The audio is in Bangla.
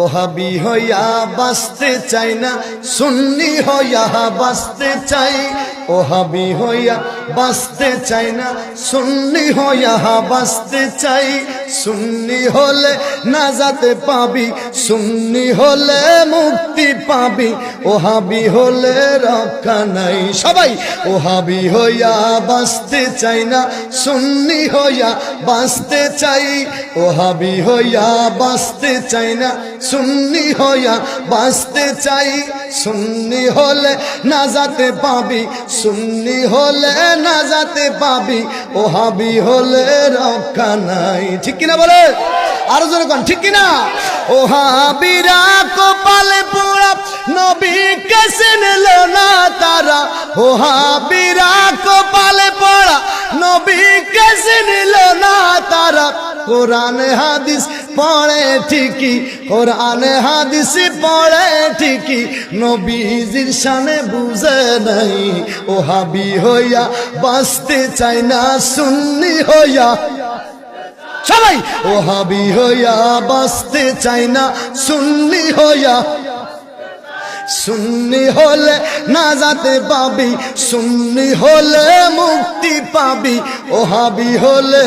ওহাবি হইয়া বাঁচতে চাই না, সুন্নি হইয়া বাঁচতে চাই। ওহাবি হইয়া বাঁচতে চাই না, সুন্নি হইয়া বাঁচতে চাই। সুন্নি হলে নাজাতে পাবি, সুন্নি হলে মুক্তি পাবি, ওহাবি হলে রক্ষা নাই। সবাই ওহাবি হইয়া বাঁচতে চাই না, সুন্নি হইয়া বাঁচতে চাই। ওহাবি হইয়া বাঁচতে চাই না, সুন্নি হইয়া বাঁচতে চাই। সুন্নি হলে নাজাতে পাবি, সুন্নি হলে নাজাতে পাবি, ওহাবি হলে রক্ষা নাই। ঠিক কিনা বলে? আরো জোরে কোন ঠিক কিনা? ওহাবিরা কপালে পোড়া নবীকে চিনল না তারা। ওহাবিরা কপালে পোড়া নবীকে চিনল না তারা। কোরআনে হাদিস পড়ে ঠিকই, কোরআনে হাদিস পড়ে ঠিকই, নবীজির শানে বুঝে নাই। ওহাবি হইয়া বাঁচতে চাই না, সুন্নি হইয়া। সবাই ওহাবি হইয়া বাঁচতে চাই না, সুন্নি হইয়া। সুন্নি হলে নাজাতে পাবি, সুন্নি হলে মুক্তি পাবি, ওহাবি হলে